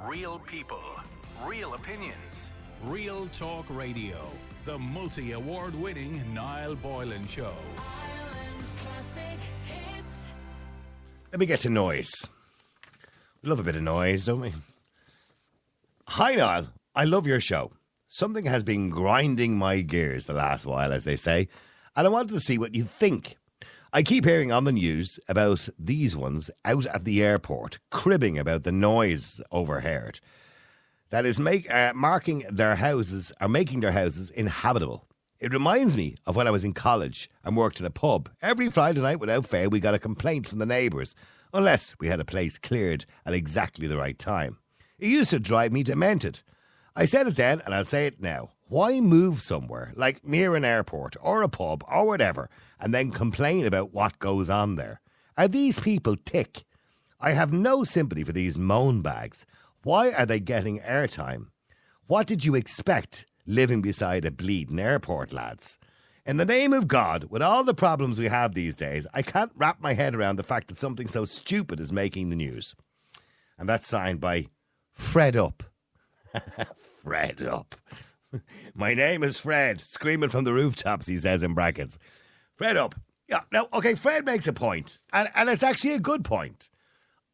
Real people, real opinions, real talk radio. The multi-award winning Niall Boylan Show. Ireland's classic hits. Let me get to noise. We love a bit of noise, don't we? Hi, Niall. I love your show. Something has been grinding my gears the last while, as they say, and I wanted to see what you think. I keep hearing on the news about these ones out at the airport cribbing about the noise overheard. That is making their houses inhabitable. It reminds me of when I was in college and worked in a pub. Every Friday night without fail we got a complaint from the neighbours, unless we had a place cleared at exactly the right time. It used to drive me demented. I said it then and I'll say it now. Why move somewhere, like near an airport or a pub or whatever, and then complain about what goes on there? Are these people tick? I have no sympathy for these moan bags. Why are they getting airtime? What did you expect living beside a bleeding airport, lads? In the name of God, with all the problems we have these days, I can't wrap my head around the fact that something so stupid is making the news. And that's signed by Fred Up. Fred Up. My name is Fred, screaming from the rooftops, he says in brackets. Fred Up. Yeah, now, okay, Fred makes a point, and it's actually a good point.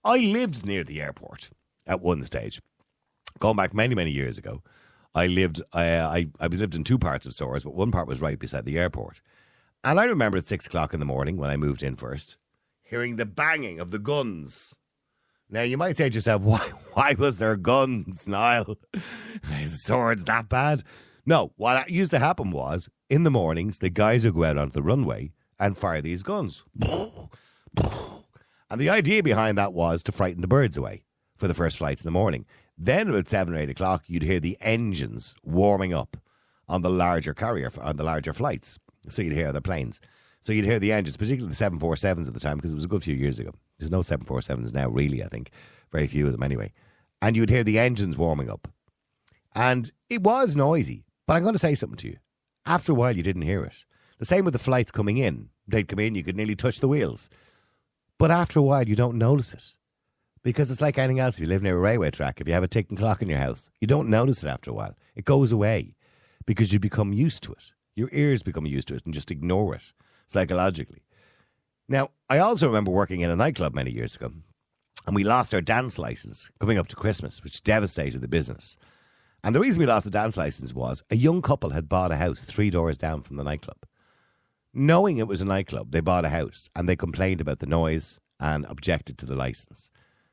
I lived near the airport at one stage. Going back many, many years ago, I lived in two parts of Swords, but one part was right beside the airport. And I remember at 6 o'clock in the morning, when I moved in first, hearing the banging of the guns. Now, you might say to yourself, why was there guns, Niall? Is Swords that bad? No, what used to happen was, in the mornings, the guys would go out onto the runway and fire these guns. And the idea behind that was to frighten the birds away for the first flights in the morning. Then about 7 or 8 o'clock, you'd hear the engines warming up on the larger flights. So you'd hear the planes. So you'd hear the engines, particularly the 747s at the time, because it was a good few years ago. There's no 747s now, really, I think. Very few of them anyway. And you'd hear the engines warming up. And it was noisy. But I'm going to say something to you. After a while, you didn't hear it. The same with the flights coming in. They'd come in, you could nearly touch the wheels. But after a while, you don't notice it. Because it's like anything else. If you live near a railway track, if you have a ticking clock in your house, you don't notice it after a while. It goes away because you become used to it. Your ears become used to it and just ignore it psychologically. Now, I also remember working in a nightclub many years ago, and we lost our dance license coming up to Christmas, which devastated the business. And the reason we lost the dance license was a young couple had bought a house 3 doors down from the nightclub. Knowing it was a nightclub, they bought a house and they complained about the noise and objected to the license.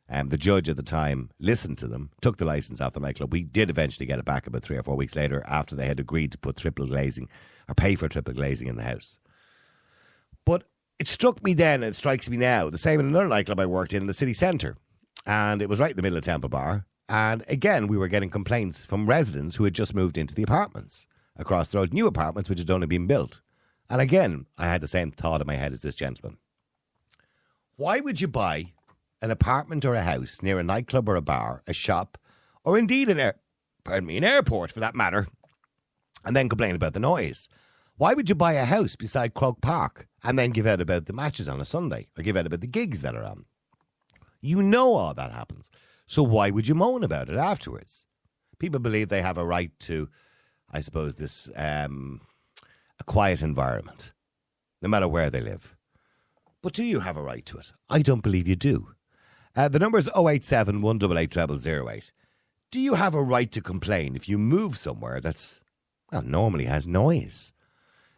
And the judge at the time listened to them, took the license off the nightclub. We did eventually get it back about 3 or 4 weeks later after they had agreed to put triple glazing or pay for triple glazing in the house. But it struck me then, and it strikes me now, the same in another nightclub I worked in the city centre. And it was right in the middle of Temple Bar. And again, we were getting complaints from residents who had just moved into the apartments across the road, new apartments which had only been built. And again, I had the same thought in my head as this gentleman. Why would you buy an apartment or a house near a nightclub or a bar, a shop, or indeed an airport for that matter, and then complain about the noise? Why would you buy a house beside Croke Park and then give out about the matches on a Sunday or give out about the gigs that are on? You know all that happens. So why would you moan about it afterwards? People believe they have a right to, I suppose, this a quiet environment, no matter where they live. But do you have a right to it? I don't believe you do. The number is 087 188 0008. Do you have a right to complain if you move somewhere that's, well, normally has noise?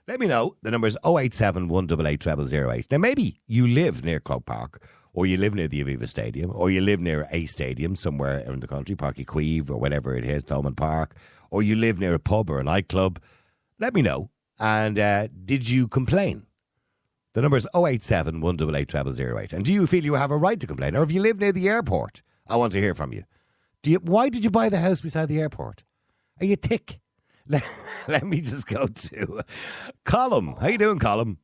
Let me know. The number is 087 188 0008. Now, maybe you live near Croke Park, or you live near the Aviva Stadium, or you live near a stadium somewhere in the country, Páirc Uí Chaoimh, or whatever it is, Thomond Park, or you live near a pub or a nightclub. Let me know. And did you complain? The number is 087 188 0008. And do you feel you have a right to complain? Or if you live near the airport, I want to hear from you. Why did you buy the house beside the airport? Are you tick? Let me just go to Colm. How you doing, Colm?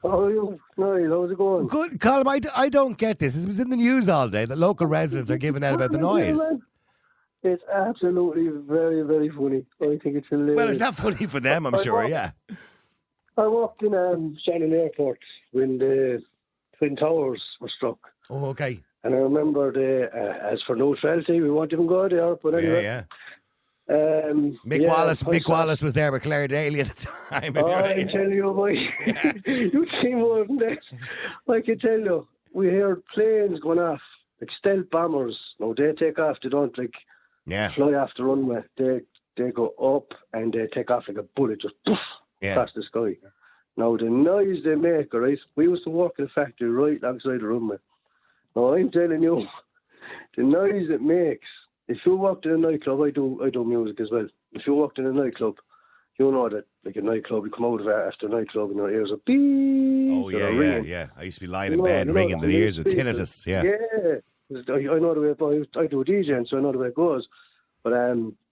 How are you? Niall, how's it going? Good. Colm, I don't get this. It was in the news all day that local residents are giving out about the noise. It's absolutely very, very funny. I think it's hilarious. Well, it's not funny for them, I'm sure, yeah. I walked in Shannon Airport when the Twin Towers were struck. Oh, okay. And I remember as for neutrality, we won't even go there. But anyway, Yeah. Mick Mick Wallace was there with Claire Daly at the time. Oh, I tell you, boy, you see more than that. I can tell you, we heard planes going off, like stealth bombers. No, they take off. They don't fly off the runway. They go up and they take off like a bullet, just poof, across the sky. Now the noise they make, right? We used to work in a factory right alongside the runway. Now I'm telling you, the noise it makes. If you walked in a nightclub, I do music as well. If you walked in a nightclub, you know that, like a nightclub, you come out of it after a nightclub and your ears are beep. Oh, yeah. I used to be lying in bed ringing the ears with tinnitus. Yeah. I know the way, but I do DJing, so I know the way it goes. But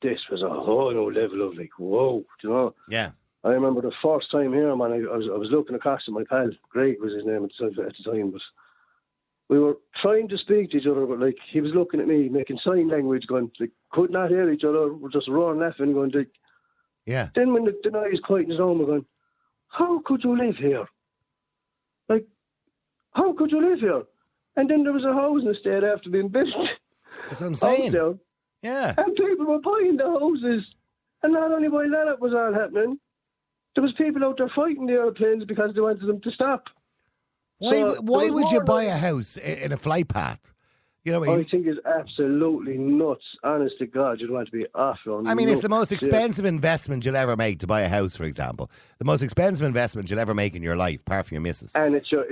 this was a whole new level of like, whoa, you know? Yeah. I remember the first time here, man, I was looking across at my pal, Greg was his name at the time, but we were trying to speak to each other, but like he was looking at me, making sign language, going like could not hear each other. We're just roaring, laughing, going like. Yeah. Then when the noise quietens down, we're going, how could you live here? Like, how could you live here? And then there was a housing estate after being built. That's what I'm saying. There, yeah. and people were buying the houses, and not only while that was all happening, there was people out there fighting the airplanes because they wanted them to stop. Why would you buy a house in a flight path? You know what I mean? I think it's absolutely nuts. Honest to God, you'd want to be awful. I mean, it's the most expensive investment you'll ever make to buy a house, for example. The most expensive investment you'll ever make in your life, apart from your missus. And it's your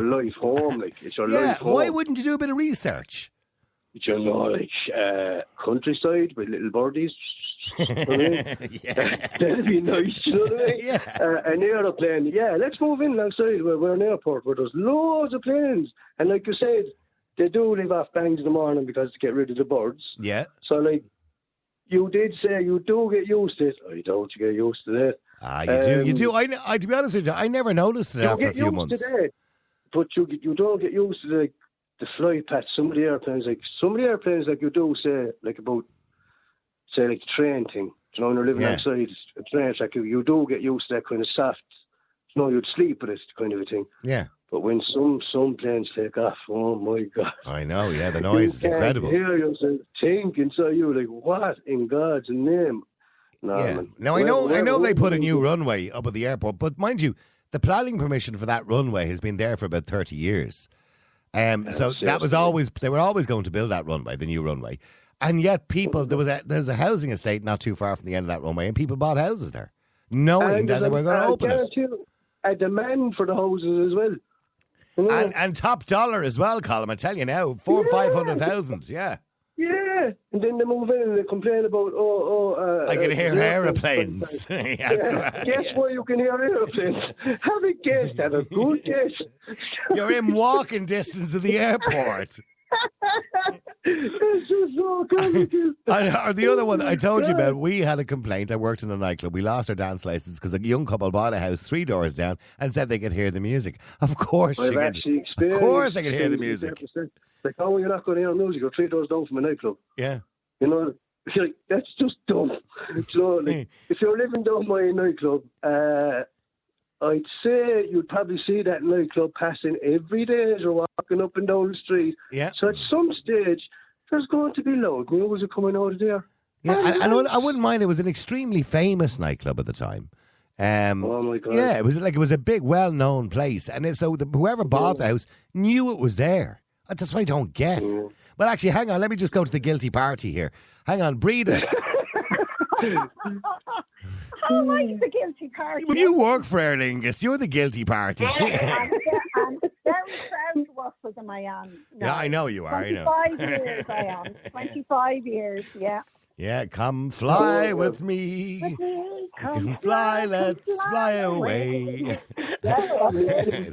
life home, like it's your life home. Why wouldn't you do a bit of research? You know, like countryside with little birdies. That'd be nice, you know what I mean? Yeah. An aeroplane, let's move in alongside. We're an airport where there's loads of planes. And like you said, they do leave off bangs in the morning because to get rid of the birds. Yeah. So like, you did say you do get used to it. I don't get used to that. You do. I to be honest with you, I never noticed it after a few months. But you don't get used to the flight path. Some of the airplanes, like you do say, like about, say, like the train thing. You know, when you're living outside a train track, you do get used to that kind of soft, you know, you'd sleep with it kind of a thing. Yeah. But when some planes take off, oh my God. I know, yeah, the noise is incredible. You hear yourself think inside you, like, what in God's name? No, yeah. man. Now, I know they put a new runway up at the airport, but mind you, the planning permission for that runway has been there for about 30 years. So that was they were always going to build that runway, the new runway. And yet there's a housing estate not too far from the end of that runway, and people bought houses there, knowing that they were going to open it. A demand for the houses as well. And top dollar as well, Colin. I tell you now, 500,000. Yeah. Yeah, and then they move in and they complain about I can hear aeroplanes. Guess why you can hear aeroplanes? Have a guess. Have a good guess. You're in walking distance of the airport. It's just so complicated. Or the other one that I told you about, we had a complaint. I worked in a nightclub. We lost our dance license because a young couple bought a house 3 doors down and said they could hear the music. Of course they could hear the music. Like, oh, you're not going to hear music. You're 3 doors down from a nightclub. Yeah. You know, like, that's just dumb. So, like, if you're living down by a nightclub, I'd say you'd probably see that nightclub passing every day as you're walking up and down the street. Yeah. So at some stage, there's going to be loud music coming out of there. Yeah, and I wouldn't mind. It was an extremely famous nightclub at the time. Oh my God! Yeah, it was a big, well-known place, and whoever bought the house knew it was there. That's what I don't get. Well, actually, hang on. Let me just go to the guilty party here. Hang on, Breda. How am I the guilty party? Well, you work for Aer Lingus. You're the guilty party. I'm very proud to work for them, I am. Yeah, I know you are. 25 years I am. 25 years, yeah. Yeah, come fly with me. Come fly, let's fly away. I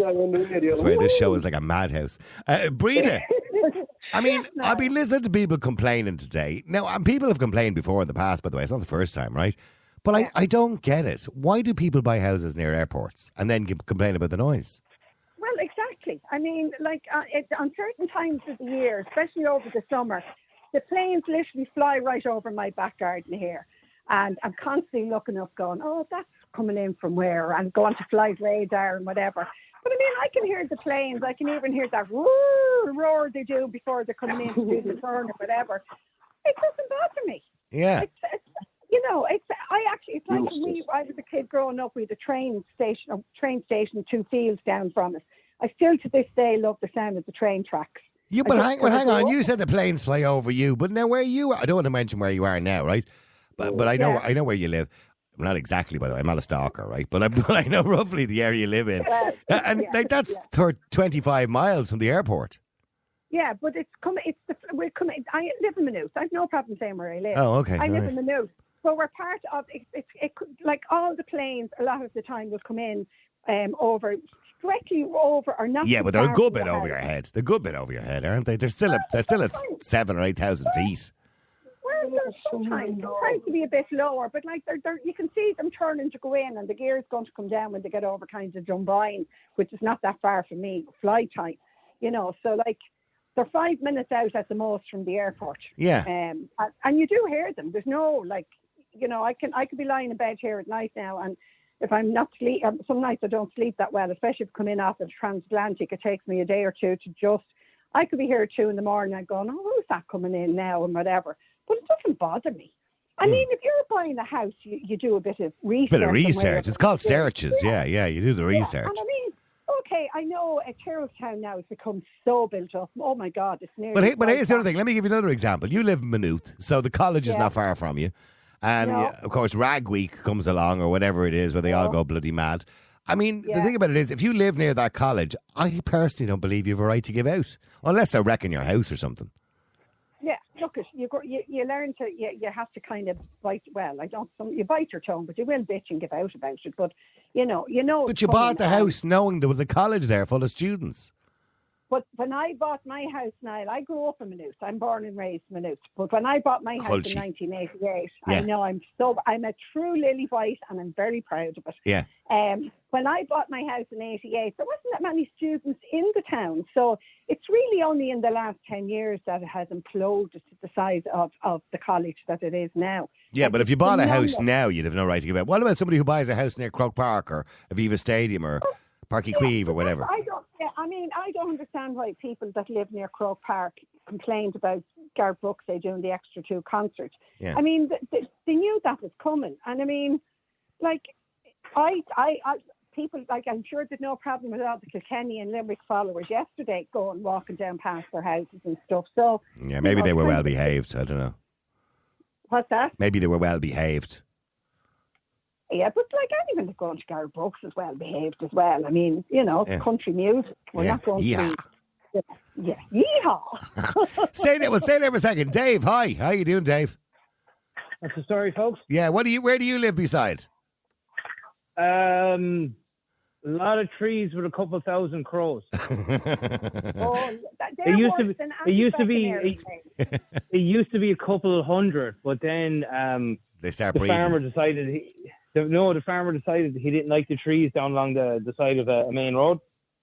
swear, this show is like a madhouse. Breda, I mean, I've been listening to people complaining today. Now, people have complained before in the past, by the way. It's not the first time, right? But I don't get it. Why do people buy houses near airports and then complain about the noise? Well, exactly. I mean, like, on certain times of the year, especially over the summer, the planes literally fly right over my back garden here. And I'm constantly looking up going, oh, that's coming in from where? And going to flight radar and whatever. But I mean, I can hear the planes. I can even hear that roar they do before they're coming in to do the turn or whatever. It doesn't bother me. Yeah. It's like when I was a kid growing up, we had a train station 2 fields down from us. I still to this day love the sound of the train tracks. Yeah, but hang on. You said the planes fly over you, but now where you are, I don't want to mention where you are now, right? But I know where you live. Not exactly, by the way. I'm not a stalker, right? But I know roughly the area you live in, and that's 25 miles from the airport. Yeah, but we're coming. I live in Maynooth. I have no problem saying where I live. Oh, okay. I live in Maynooth. So we're part of it. Like all the planes, a lot of the time will come in over directly over or not. Yeah, but they're a good bit over your head. They're a good bit over your head, aren't they? They're still at 7,000 or 8,000 feet. Well, sometimes to be a bit lower, but like they're you can see them turning to go in, and the gear is going to come down when they get over kind of Dunboyne, which is not that far from me. Fly time, So like. They're 5 minutes out at the most from the airport. Yeah. And you do hear them. There's no I could be lying in bed here at night now, and if I'm not sleep, some nights I don't sleep that well, especially if I come in off the transatlantic. It takes me a day or two to I could be here at 2 a.m. and going, oh, who's that coming in now and whatever. But it doesn't bother me. I mean, if you're buying a house, you do a bit of research. It's called searches. Yeah, you do the research. And I mean, okay, I know Charlestown now has become so built up. Oh my God, it's nearly. But here's the other thing. Let me give you another example. You live in Maynooth, so the college is not far from you, and of course Rag Week comes along or whatever it is, where they all go bloody mad. I mean, the thing about it is, if you live near that college, I personally don't believe you have a right to give out, unless they're wrecking your house or something. Yeah, look, you learn to you have to kind of bite. Well, you bite your tongue, but you will bitch and give out about it. But you know. But you bought the house knowing there was a college there full of students. But when I bought my house, Niall, I grew up in Maynooth. I'm born and raised in Maynooth. But when I bought my house in 1988, I know I'm a true Lily White, and I'm very proud of it. Yeah. When I bought my house in 88, there wasn't that many students in the town. So it's really only in the last 10 years that it has imploded to the size of the college that it is now. Yeah, but if you bought a house now, you'd have no right to give out. What about somebody who buys a house near Croke Park or Aviva Stadium or Parky Queeve or whatever? I don't understand why people that live near Croke Park complained about Garth Brooksay doing the Extra 2 concert. Yeah. I mean, they knew that was coming. And I mean, like, people, like, I'm sure there's no problem with all the Kilkenny and Limerick followers yesterday walking down past their houses and stuff. So yeah, maybe they were well behaved. I don't know. What's that? Maybe they were well behaved. Yeah, but like anyone that's going to Garth Brooks is well behaved as well. I mean, country music. We're not going to. Yeah, yeehaw. Stay there for a second, Dave. Hi, how you doing, Dave? That's the story, folks. Yeah, where do you live beside? A lot of trees with a couple thousand crows. It used to be a couple of hundred, but then they start breeding. The farmer decided he didn't like the trees down along the side of a main road,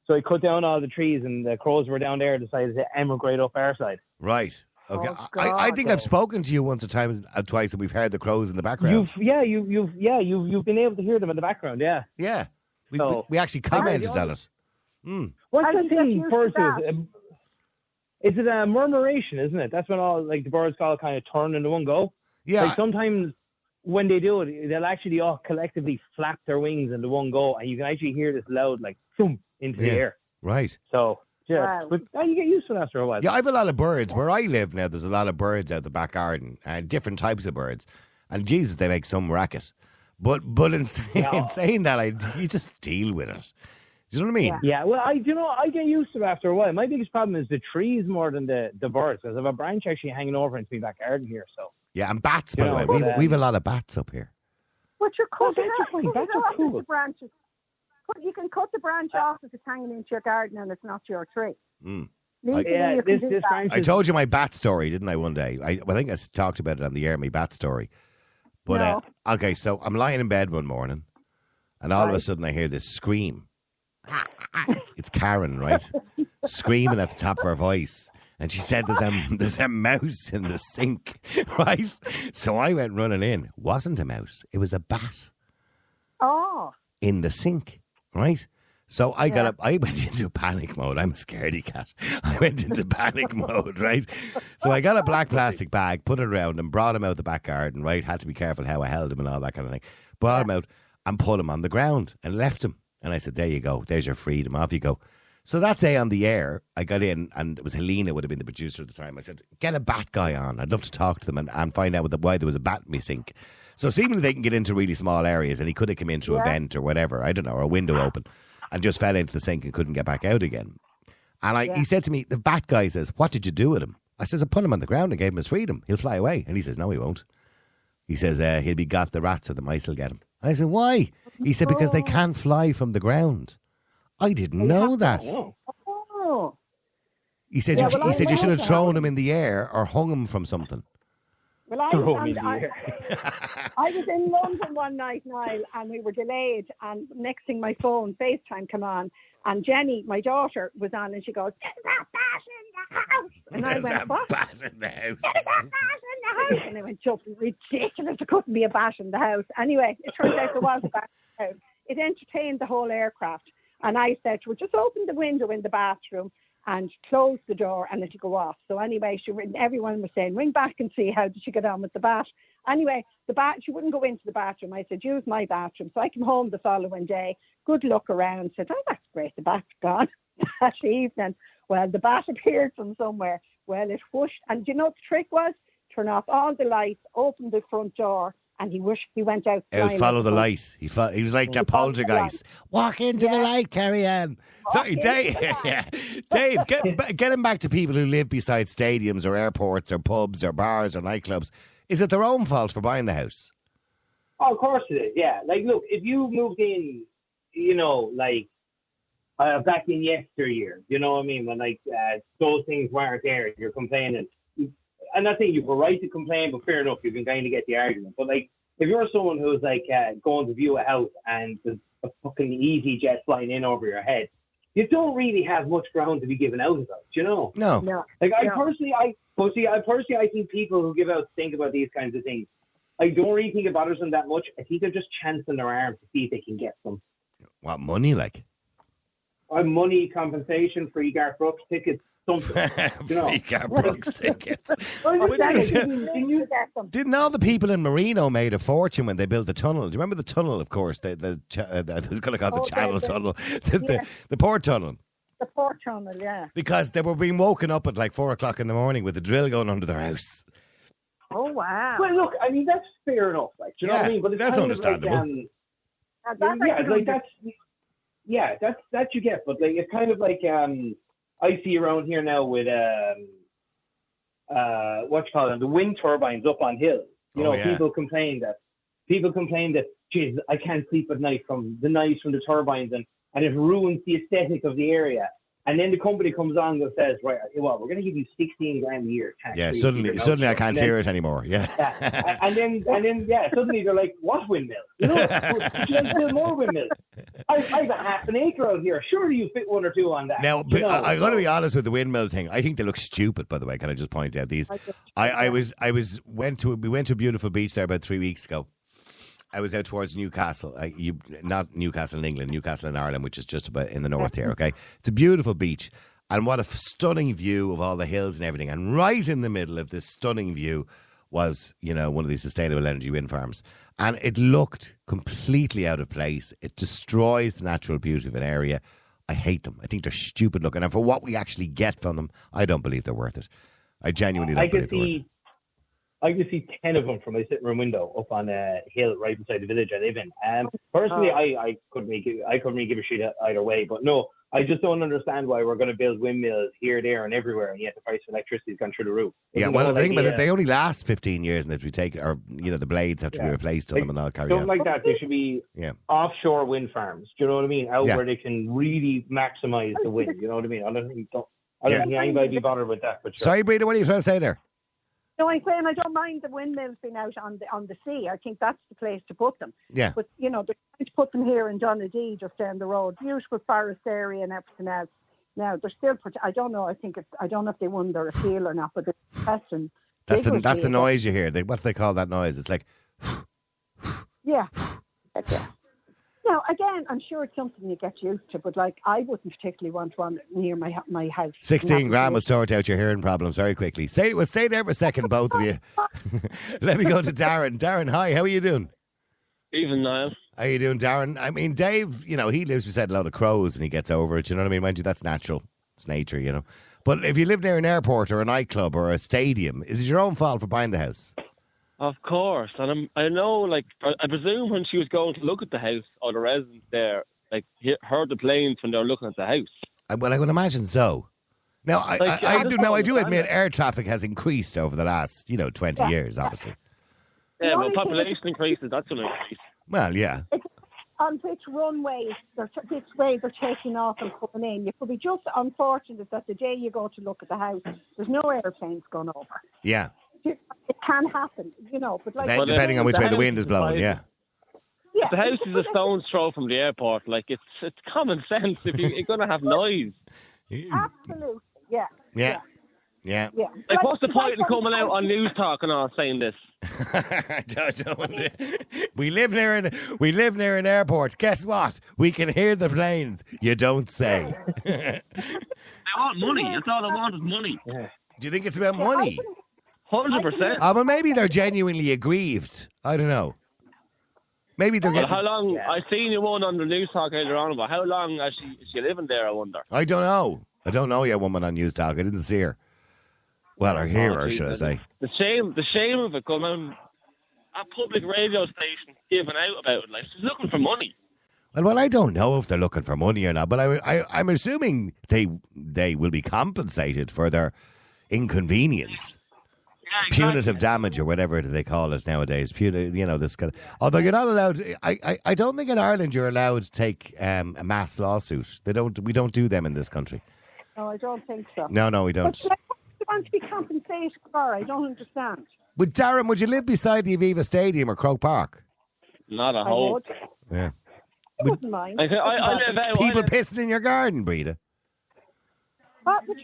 so he cut down all the trees, and the crows were down there. Decided to emigrate up our side. Right. Okay. I think I've spoken to you once or twice, and we've heard the crows in the background. You've been able to hear them in the background. Yeah. Yeah. We actually commented on it. What's the thing first is it a murmuration, isn't it? That's when all like the birds all kind of turn into one go. Yeah. Like sometimes when they do it, they'll actually all collectively flap their wings into one go, and you can actually hear this loud like thump into the air. Right. So yeah, but you get used to it after a while. Yeah, I have a lot of birds where I live now. There's a lot of birds out the back garden, and different types of birds. And Jesus, they make some racket. But in saying that, you just deal with it. Do you know what I mean? Yeah. Well, I get used to it after a while. My biggest problem is the trees more than the birds, because I have a branch actually hanging over into my back garden here. So yeah, and bats, by the way. We've a lot of bats up here. But you're cutting bats are cool. The branches. You can cut the branch off if it's hanging into your garden and it's not your tree. I told you my bat story, didn't I, one day? I think I talked about it on the air, my bat story. But, okay, so I'm lying in bed one morning, and all of a sudden I hear this scream. It's Karen, right? Screaming at the top of her voice. And she said, there's a mouse in the sink, right? So I went running in. Wasn't a mouse. It was a bat. Oh. In the sink, right? So I got up, I went into panic mode. I'm a scaredy cat. I went into panic mode, right? So I got a black plastic bag, put it around and brought him out the back garden, right? Had to be careful how I held him and all that kind of thing. Brought him out and put him on the ground and left him. And I said, there you go. There's your freedom. Off you go. So that day on the air, I got in and it was Helena would have been the producer at the time. I said, get a bat guy on. I'd love to talk to them and find out why there was a bat in my sink. So seemingly they can get into really small areas and he could have come in through a vent or whatever. I don't know, or a window open. And just fell into the sink and couldn't get back out again. And he said to me, the bat guy says, what did you do with him? I says, I put him on the ground and gave him his freedom. He'll fly away. And he says, no, he won't. He says, he'll be got the rats or the mice will get him. And I said, why? He said, because they can't fly from the ground. I didn't know that. Oh. He said, you should have thrown him in the air or hung him from something. Well, I was in London one night, Niall, and we were delayed. And next thing, my phone, FaceTime, come on. And Jenny, my daughter, was on, and she goes, "There's that bat in the house." And I went, "What? Bat in the house? There's that bat in the house." And I went, "Just ridiculous! There couldn't be a bat in the house." Anyway, it turns out there was a bat in the house. It entertained the whole aircraft. And I said, "Well, just open the window in the bathroom and close the door and it'll go off." So anyway, everyone was saying, ring back and see how did she get on with the bat. Anyway, she wouldn't go into the bathroom. I said, use my bathroom. So I came home the following day, good look around, said, oh, that's great, the bat's gone. That evening, well, the bat appeared from somewhere. Well, it whooshed. And do you know what the trick was? Turn off all the lights, open the front door, and he went out. Follow the light. He was like a poltergeist. Walk into the light, Carrie Ann. Sorry, Dave. Dave, get him back to people who live beside stadiums or airports or pubs or bars or nightclubs. Is it their own fault for buying the house? Oh, of course it is. Yeah. Like, look, if you moved in, back in yesteryear, you know what I mean? When those things weren't there, you're complaining. I'm not saying you were right to complain, but fair enough, you can kind of get the argument. But if you're someone who's going to view a house and there's a fucking easy jet flying in over your head, you don't really have much ground to be given out about, you know? No. I think people who give out think about these kinds of things. I don't really think it bothers them that much. I think they're just chancing their arm to see if they can get some. What money, like? Money, compensation, free Garth Brooks tickets. Something, Free Garth Brooks tickets. Didn't all the people in Marino made a fortune when they built the tunnel? Do you remember the tunnel, of course? I was going to call it the Channel Tunnel. The port tunnel. The port tunnel, yeah. Because they were being woken up at 4 o'clock in the morning with a drill going under their house. Oh, wow. Well, look, I mean, that's fair enough. Do you know what I mean? But it's that's understandable. That you get. But it's kind of like... I see around here now with the wind turbines up on hills. People complain that, geez, I can't sleep at night from the noise from the turbines and it ruins the aesthetic of the area. And then the company comes on and says, right, well, we're going to give you 16 grand a year. Suddenly I can't hear it anymore. Yeah. And then suddenly they're like, what windmill? Should I build more windmills? I have a half an acre out here. Surely you fit one or two on that. Now, I got to be honest with the windmill thing. I think they look stupid, by the way. Can I just point out these? We went to a beautiful beach there about 3 weeks ago. I was out towards Newcastle, not Newcastle in England, Newcastle in Ireland, which is just about in the north here, okay? It's a beautiful beach, and what a stunning view of all the hills and everything. And right in the middle of this stunning view was, one of these sustainable energy wind farms. And it looked completely out of place. It destroys the natural beauty of an area. I hate them. I think they're stupid looking. And for what we actually get from them, I don't believe they're worth it. I genuinely don't believe they're worth it. I can see 10 of them from my sitting room window up on a hill right beside the village I live in. Personally, I couldn't really give a shit either way. But no, I just don't understand why we're going to build windmills here, there, and everywhere, and yet the price of electricity has gone through the roof. The thing about it, they only last 15 years, and if we take, the blades have to be replaced on them, and I'll carry on. Something like that. There should be offshore wind farms. Do you know what I mean? Where they can really maximise the wind. You know what I mean? I don't think anybody be bothered with that. But sure. Sorry, Breda, what are you trying to say there? No, I'm saying I don't mind the windmills being out on the sea. I think that's the place to put them. Yeah. But, they're trying to put them here in Donaghey, just down the road. Beautiful forest area and everything else. Now, they're still, I don't know, I don't know if they won their appeal or not, but the question. That's the noise you hear. What do they call that noise? It's like... Yeah. Now, again, I'm sure it's something you get used to, but like I wouldn't particularly want one near my house. 16 grand will sort out your hearing problems very quickly. Stay there for a second, both of you. Let me go to Darren. Darren, hi, how are you doing? Even Niall. How are you doing, Darren? I mean, Dave, he lives beside a lot of crows and he gets over it, you know what I mean? Mind you, that's natural. It's nature, you know. But if you live near an airport or a nightclub or a stadium, is it your own fault for buying the house? Of course. And I know, like, I presume when she was going to look at the house or the residents there, like, heard the planes when they were looking at the house. Well, I would imagine so. Now, I do admit air traffic has increased over the last, 20 years, obviously. Yeah, well, population increases, that's going to increase. Well, yeah. On which runways, which way they're taking off and coming in. You could be just unfortunate that the day you go to look at the house, there's no airplanes going over. Yeah. It can happen, But like, depending on which way the wind is blowing, yeah. Yeah. The house is a stone's throw from the airport. Like, it's common sense if you're going to have noise. Absolutely, yeah. Yeah. Yeah. Like, what's the point in coming out on News Talk and all saying this? I don't. We live near an airport. Guess what? We can hear the planes. You don't say. They want money. That's all they want is money. Yeah. Do you think it's about money? 100%. Well, maybe they're genuinely aggrieved. I don't know. Maybe they're getting... How long... I seen you one on the News Talk earlier on about how long is she living there, I wonder? I don't know. I don't know yet, woman on News Talk. I didn't see her. Well, or hear her, should I say. The shame of it coming on a public radio station giving out about it. Like, she's looking for money. Well, I don't know if they're looking for money or not, but I'm assuming they will be compensated for their inconvenience. Yeah, exactly. Punitive damage or whatever they call it nowadays. This kind of. Although you're not allowed. I don't think in Ireland you're allowed to take a mass lawsuit. We don't do them in this country. No, I don't think so. No, we don't. But you want to be compensated for? I don't understand. But Darren, would you live beside the Aviva Stadium or Croke Park? Not a hope. Yeah. I wouldn't mind. I live out. People pissing in your garden, Breda. But they're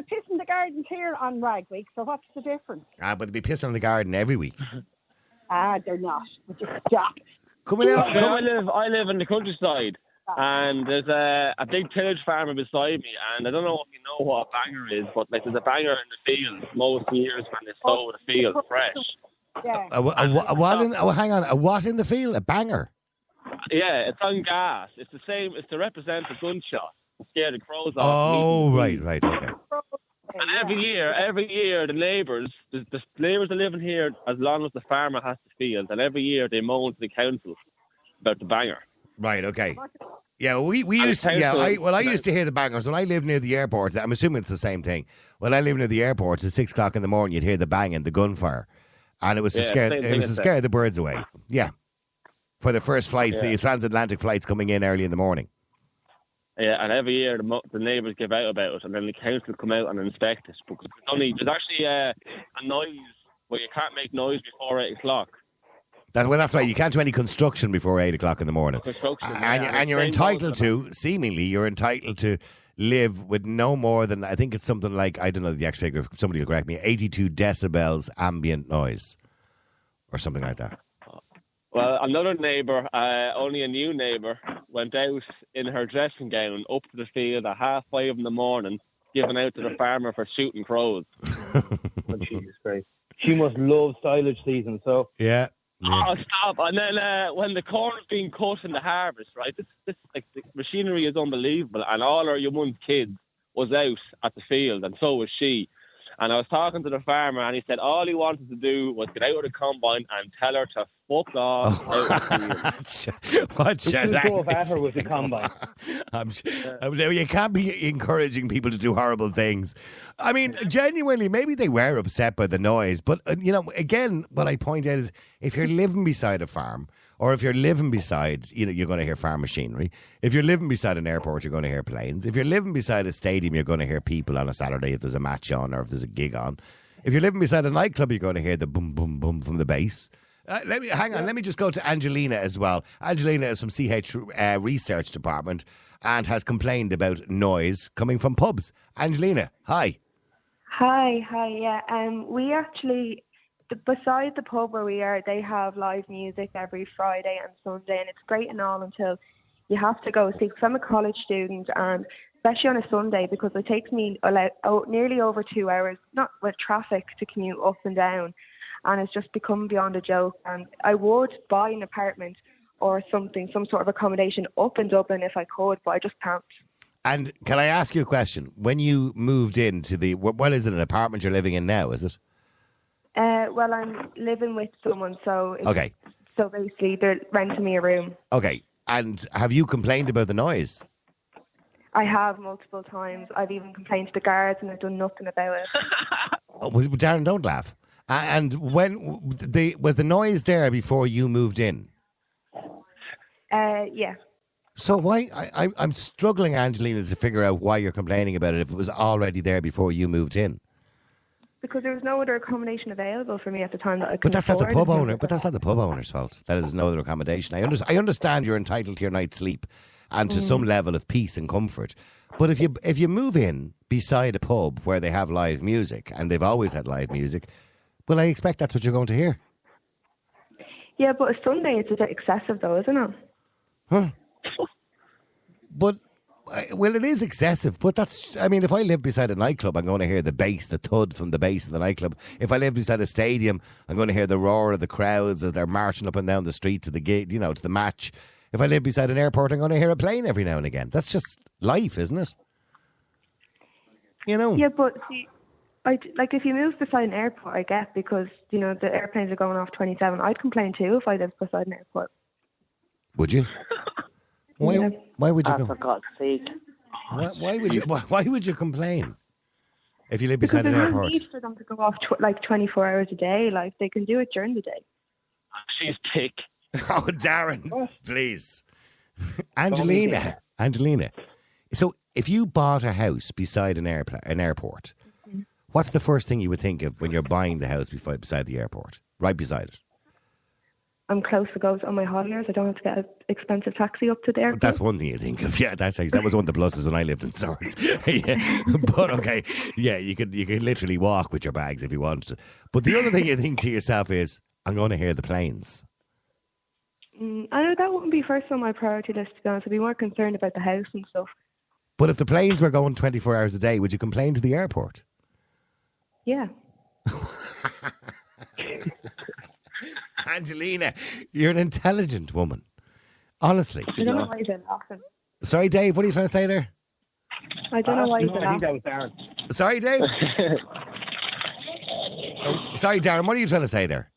pissing the gardens here on Rag Week, so what's the difference? But they'd be pissing in the garden every week. They're not. Would you stop? I live in the countryside, and there's a big tillage farmer beside me, and I don't know if you know what a banger is, but like there's a banger in the field most years when they sow the field fresh. Yeah. Hang on. A what in the field? A banger? Yeah, it's on gas. It's the same. It's to represent a gunshot. Scare the crows off. Oh, right, okay. And every year, the neighbours are living here as long as the farmer has the field, and every year they moan to the council about the banger. Right, okay. Yeah, well, we used to. Yeah, I used to hear the bangers when I lived near the airport. I'm assuming it's the same thing. When I lived near the airport, at 6 o'clock in the morning, you'd hear the banging, the gunfire, and it was to scare the birds away. Yeah, for the first flights, the transatlantic flights coming in early in the morning. Yeah, and every year the neighbours give out about it, and then the council come out and inspect it. Because there's actually a noise where you can't make noise before 8 o'clock. That's right. You can't do any construction before 8 o'clock in the morning. And you're entitled to live with no more than, I think it's something like, I don't know the actual figure, somebody will correct me, 82 decibels ambient noise or something like that. Well, another neighbour, only a new neighbour, went out in her dressing gown up to the field at 5:30 in the morning, giving out to the farmer for shooting crows. Oh, Jesus Christ. She must love silage season, so... Yeah. Oh, stop. And then when the corn is being cut in the harvest, right, this like the machinery is unbelievable, and all her young kids was out at the field, and so was she. And I was talking to the farmer, and he said all he wanted to do was get out of the combine and tell her to fuck off out of the field. What drove at her with the combine. You can't be encouraging people to do horrible things. I mean, genuinely, maybe they were upset by the noise. But, again, what I point out is if you're living beside a farm, or if you're living beside, you're going to hear farm machinery. If you're living beside an airport, you're going to hear planes. If you're living beside a stadium, you're going to hear people on a Saturday if there's a match on or if there's a gig on. If you're living beside a nightclub, you're going to hear the boom, boom, boom from the bass. Let me just go to Angelina as well. Angelina is from CH Research Department and has complained about noise coming from pubs. Angelina, hi. Hi, yeah. We actually beside the pub where we are, they have live music every Friday and Sunday, and it's great and all until you have to go see. Because I'm a college student, and especially on a Sunday, because it takes me nearly over 2 hours, not with traffic, to commute up and down, and it's just become beyond a joke. And I would buy an apartment or something, some sort of accommodation up in Dublin if I could, but I just can't. And can I ask you a question? When you moved into what is it, an apartment you're living in now, is it? Well, I'm living with someone, so okay. So basically, they're renting me a room. Okay. And have you complained about the noise? I have multiple times. I've even complained to the guards, and they've done nothing about it. Oh, Darren, don't laugh. And when was the noise there before you moved in? Yeah. So why? I'm struggling, Angelina, to figure out why you're complaining about it if it was already there before you moved in. Because there was no other accommodation available for me at the time that I could. But that's not the pub owner. But that's not the pub owner's fault. That is no other accommodation. I understand you're entitled to your night's sleep and to some level of peace and comfort. But if you move in beside a pub where they have live music, and they've always had live music, well, I expect that's what you're going to hear. Yeah, but a Sunday it's a bit excessive, though, isn't it? Huh? But, well, it is excessive, but that's, I mean, if I live beside a nightclub, I'm going to hear the bass, the thud from the bass of the nightclub. If I live beside a stadium, I'm going to hear the roar of the crowds as they're marching up and down the street to the gate, to the match. If I live beside an airport, I'm going to hear a plane every now and again. That's just life, isn't it? Yeah, but see, if you move beside an airport, I get, because, the airplanes are going off 27. I'd complain too if I lived beside an airport. Would you? Why would you? For God's sake! Why would you? Why would you complain if you live beside an airport? Because there's no need for them to go off 24 hours a day. Like, they can do it during the day. She's thick. Oh, Darren, please, Angelina. So, if you bought a house beside an airport, what's the first thing you would think of when you're buying the house beside the airport? Right beside it. I'm close to go on my holidays. I don't have to get an expensive taxi up to the airport. That's one thing you think of. Yeah, that was one of the pluses when I lived in Swords. Yeah. But okay, yeah, you could literally walk with your bags if you wanted to. But the other thing you think to yourself is, I'm going to hear the planes. I know that wouldn't be first on my priority list, to be honest. I'd be more concerned about the house and stuff. But if the planes were going 24 hours a day, would you complain to the airport? Yeah. Angelina, you're an intelligent woman. Honestly. I don't know why you're laughing. Sorry, Dave, what are you trying to say there? I don't know why you're laughing. Sorry, Dave? Sorry, Darren, what are you trying to say there?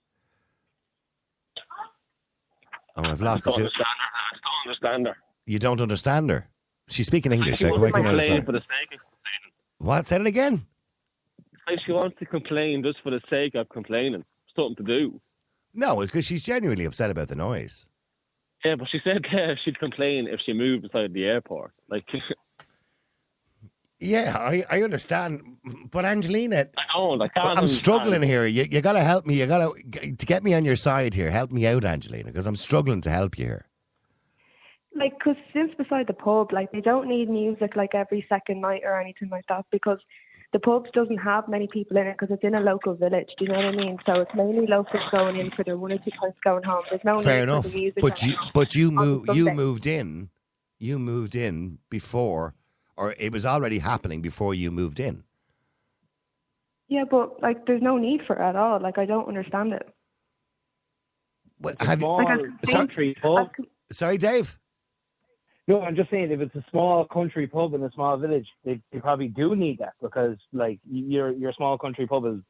Oh, I've lost the I don't understand her. You don't understand her? She's speaking English. She wants to complain for the sake of complaining. What? Say it again? She wants to complain just for the sake of complaining. Something to do. No, because she's genuinely upset about the noise. Yeah, but she said she'd complain if she moved beside the airport. Yeah, I understand. But Angelina, I can't. I'm struggling here. You got to help me. You got to get me on your side here. Help me out, Angelina, because I'm struggling to help you here. Because since beside the pub, they don't need music every second night or anything like that, because the pub doesn't have many people in it because it's in a local village. Do you know what I mean? So it's mainly locals going in for their 1 or 2 pints going home. There's no Fair need enough. for the music. But you moved in. You moved in before, or it was already happening before you moved in. Yeah, but there's no need for it at all. I don't understand it. Well, country pub. Sorry, Dave. No, I'm just saying, if it's a small country pub in a small village, they probably do need that, because your small country pub is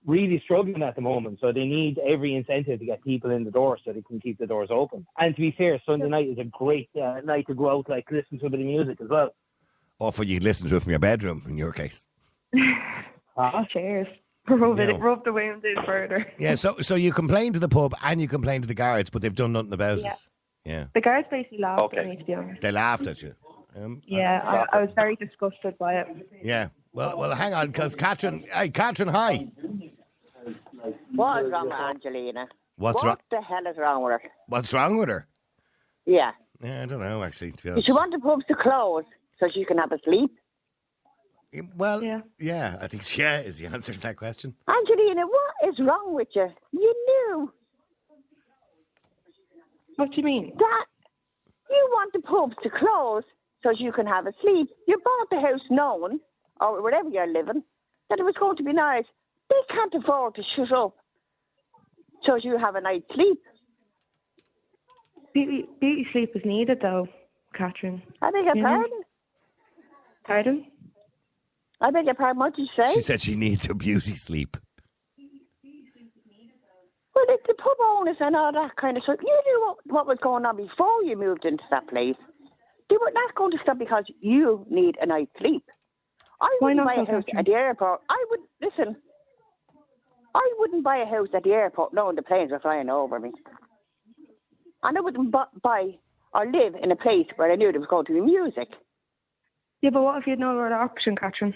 really struggling at the moment, so they need every incentive to get people in the door so they can keep the doors open. And to be fair, Sunday night is a great night to go out, listen to a bit of music as well. Or for you listen to it from your bedroom, in your case. Cheers. Rub the wound in further. Yeah, so you complain to the pub and you complain to the guards, but they've done nothing about it. Yeah. The guards basically laughed at me, to be honest. They laughed at you? I was very disgusted by it. Yeah. Well, hang on, because Catherine... Hey, Catherine, hi. What is wrong with Angelina? What the hell is wrong with her? What's wrong with her? Yeah. Yeah, I don't know, actually, to be honest. She wants the pubs to close so she can have a sleep. Well, yeah, I think is the answer to that question. Angelina, what is wrong with you? You knew. What do you mean? That you want the pubs to close so you can have a sleep. You bought the house knowing, or wherever you're living, that it was going to be nice. They can't afford to shut up so you have a night's sleep. Beauty sleep is needed, though, Catherine. I beg your pardon? Pardon? I beg your pardon, what did you say? She said she needs a beauty sleep. Well, it's the pub owners and all that kind of stuff. You knew what was going on before you moved into that place. They were not going to stop because you need a night's sleep. I wouldn't buy a house at the airport. I wouldn't buy a house at the airport knowing the planes were flying over me. And I wouldn't buy or live in a place where I knew there was going to be music. Yeah, but what if you had no other option, Catherine?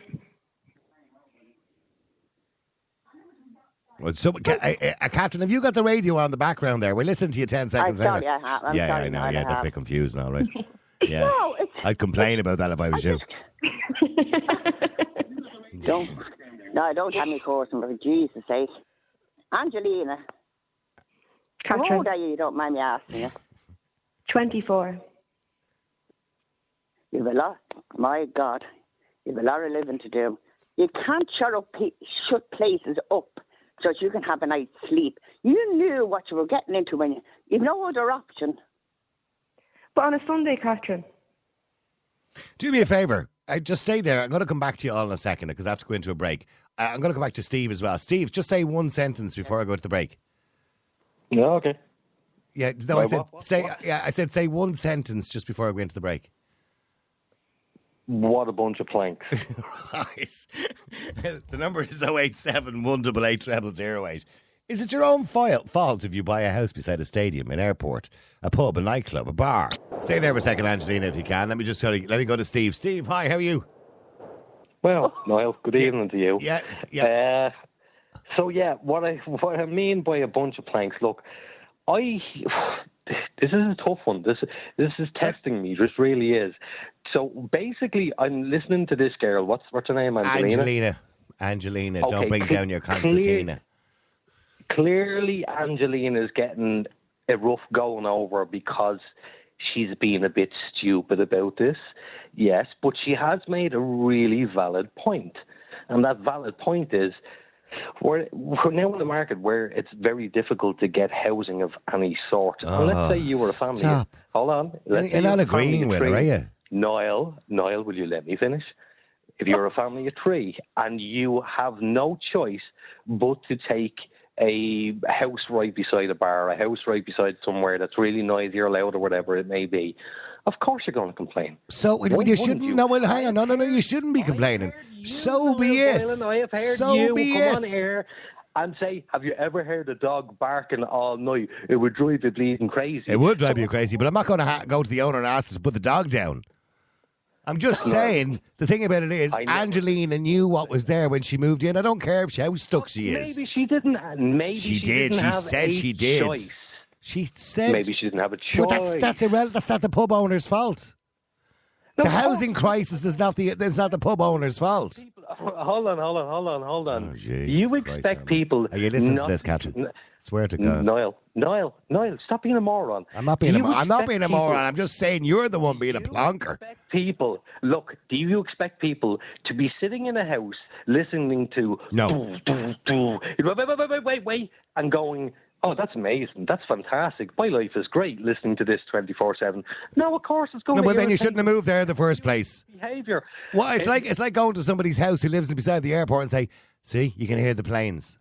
Well, so, Catherine, have you got the radio on the background there? We'll listen to you 10 seconds later. I'm sorry, I know. Yeah, that's a bit confused now, right? Yeah. No, I'd complain about that if I was you. Don't have me coursing, for Jesus' sake. Angelina. Catherine. How old are you don't mind me asking you? 24. You've a lot. My God. You've a lot of living to do. You can't shut places up so that you can have a night's sleep. You knew what you were getting into when you've no other option. But on a Sunday, Catherine. Do me a favour. Just stay there. I'm going to come back to you all in a second because I have to go into a break. I'm going to come back to Steve as well. Steve, just say one sentence before I go to the break. Yeah, okay. Yeah, no, I said say one sentence just before I go into the break. What a bunch of planks. Right. The number is 087 188 0008. Is it your own fault if you buy a house beside a stadium, an airport, a pub, a nightclub, a bar? Stay there for a second, Angelina, if you can. Let me go to Steve. Steve, hi, how are you? Well, Niall, good evening to you. Yeah. What I mean by a bunch of planks, look, this is a tough one. This is testing me. This really is. So basically, I'm listening to this girl. What's her name? Angelina. Okay, don't bring down your concertina. Clearly, Angelina's getting a rough going over because she's being a bit stupid about this. Yes, but she has made a really valid point. And that valid point is we're now in a market where it's very difficult to get housing of any sort. And let's say you were a family. Stop. Hold on. You're not agreeing with her, are you? Niall, will you let me finish? If you're a family of three and you have no choice but to take a house right beside a bar, a house right beside somewhere that's really noisy or loud or whatever it may be, of course you're going to complain. So you shouldn't. Hang on. No, you shouldn't be complaining. So be it. I have heard so you be come it. on here and say, have you ever heard a dog barking all night? It would drive you bleeding crazy. It would drive you crazy, but I'm not going to go to the owner and ask her to put the dog down. I'm just saying, the thing about it is, Angelina knew what was there when she moved in. I don't care how stuck she is. Maybe she didn't. Maybe she did. She said she did. Choice. She said maybe she didn't have a choice. But that's irrelevant. That's not the pub owner's fault. No, the housing crisis is not the pub owner's fault. Hold on. Oh, you expect people. Are you listening to this, Catherine? Swear to God. Niall, stop being a moron. I'm not being a moron. I'm just saying you're the one being a plonker. Do you expect people to be sitting in a house listening to wait, and going, oh, that's amazing. That's fantastic. My life is great listening to this 24/7. No, of course it's going to No, but then you shouldn't have moved there in the first place. Behaviour. Well, it's like going to somebody's house who lives beside the airport and say, see, you can hear the planes.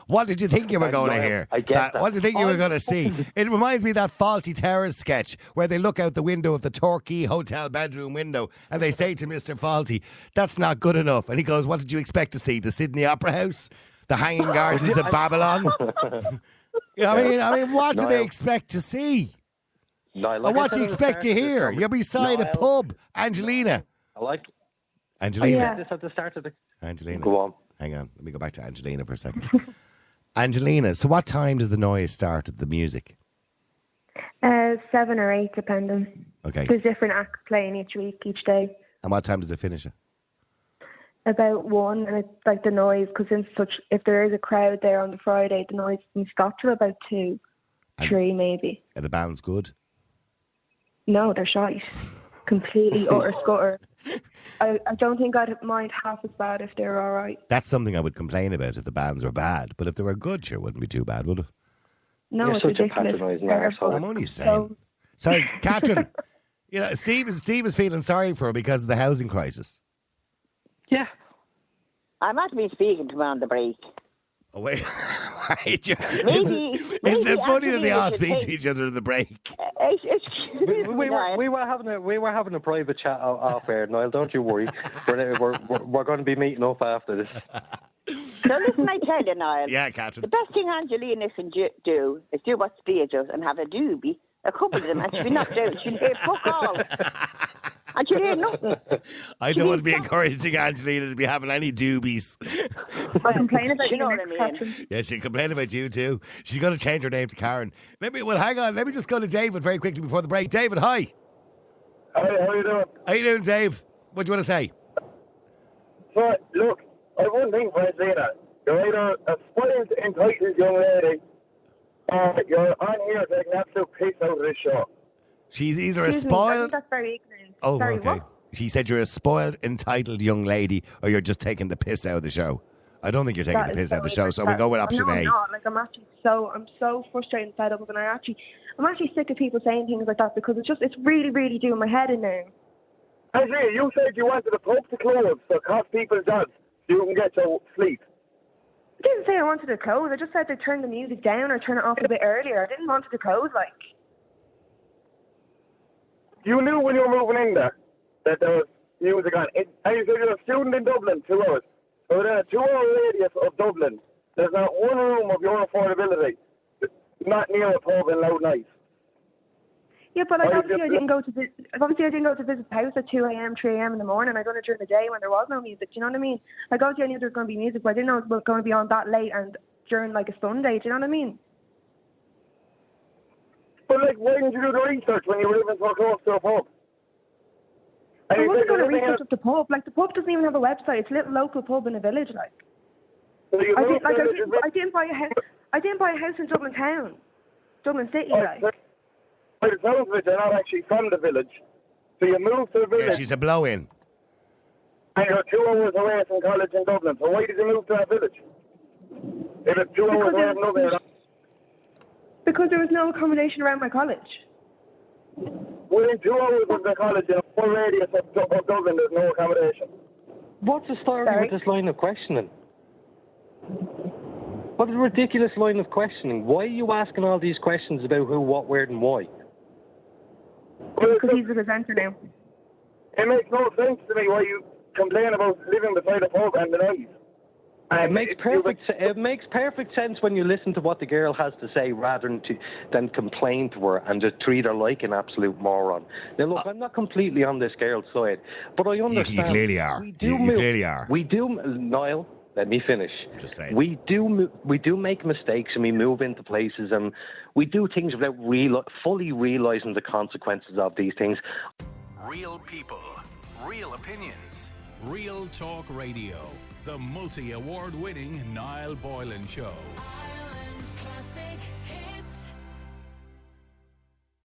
What did you think you were going to hear? I get that. What did you think you were going to see? It reminds me of that Faulty Towers sketch where they look out the window of the Torquay Hotel bedroom window and they say to Mr. Faulty, that's not good enough. And he goes, what did you expect to see? The Sydney Opera House? The Hanging Gardens of Babylon? I mean, what do they expect to see? Or what do you expect to hear? You're beside a pub, Angelina. I like Angelina. I said this at the start of the... Angelina. Go on. Hang on. Let me go back to Angelina for a second. Angelina, so what time does the noise start at the music? 7 or 8, depending. Okay. There's different acts playing each week, each day. And what time does it finish? About 1, and it's like the noise, because if there is a crowd there on the Friday, the noise can stop till about 2, 3 maybe. Are the band's good? No, they're shite. Completely utter scutter. I don't think I'd mind half as bad if they're all right. That's something I would complain about if the bands were bad, but if they were good, sure, wouldn't be too bad, would it? No, You're it's such ridiculous. a patronising arsehole. I'm only saying. Sorry, Catherine. Steve is feeling sorry for her because of the housing crisis. Yeah. I might be speaking to him on the break. Oh, wait. Maybe Isn't it funny that they all actually speak should to each other in the break? We were having a private chat off air, Niall. Don't you worry. We're going to be meeting up after this. So listen, I tell you, Niall. Yeah, Catherine. The best thing Angelina can do is do what Spear does and have a doobie, a couple of them, and she'll be knocked out. She'll hear fuck all. And she'll hear nothing. I don't want to be encouraging Angelina to be having any doobies. I'll complain about you know what I mean. Yeah, she'll complain about you too. She's going to change her name to Karen. Hang on. Let me just go to David very quickly before the break. David, hi. Hi, how you doing? How you doing, Dave? What do you want to say? So, look, I have one thing for Angelina. You're either a spoiled, entitled young lady, or you're on here taking absolute piss out of this show. She's either Excuse a me, I spoiled... think that's very ignorant. Oh, Sorry, okay. what? She said you're a spoiled, entitled young lady, or you're just taking the piss out of the show. I don't think you're taking the piss out of the show, so we'll go with option A. I'm not. Like, I'm so frustrated and fed up, and I'm actually sick of people saying things like that because it's really, really doing my head in now. Angelina, you said you wanted the pub to close to cost people jobs so you can get your sleep. I didn't say I wanted to close. I just said to turn the music down or turn it off a bit earlier. I didn't want it to close, like. You knew when you were moving in there that there was music on. And you said you're a student in Dublin, 2 hours. So within a 2-hour radius of Dublin, there's not one room of your affordability not near a pub in Loudnight. Yeah, but obviously I didn't go to visit the house at 2 a.m., 3 a.m. in the morning. I done it during the day when there was no music. Do you know what I mean? Like, obviously I knew there was going to be music, but I didn't know it was going to be on that late and during like a Sunday. Do you know what I mean? But like, why didn't you do the research when you were living so close to a pub? I wasn't going to research up the pub. Like, the pub doesn't even have a website. It's a little local pub in a village, like. So I didn't buy a house. I didn't buy a house in Dublin town, Dublin city, like. By the sounds of it, they're not actually from the village. So you moved to the village. Yeah, she's a blow-in. And you're 2 hours away from college in Dublin. So why did you move to that village? If it's 2 hours away from Dublin. Because there was no accommodation around my college. Within 2 hours of the college, in a full radius of Dublin, there's no accommodation. What's the story with this line of questioning? What a ridiculous line of questioning. Why are you asking all these questions about who, what, where, and why? Because he's the presenter now. It makes no sense to me why you complain about living beside a pub and the noise. It makes perfect sense when you listen to what the girl has to say rather than complain to her and just treat her like an absolute moron. Now, look, I'm not completely on this girl's side, but I understand. You clearly are. You clearly are. We do, Niall. Let me finish. Just saying. We do make mistakes and we move into places and we do things without fully realising the consequences of these things. Real people, real opinions, Real Talk Radio. The multi-award winning Niall Boylan Show.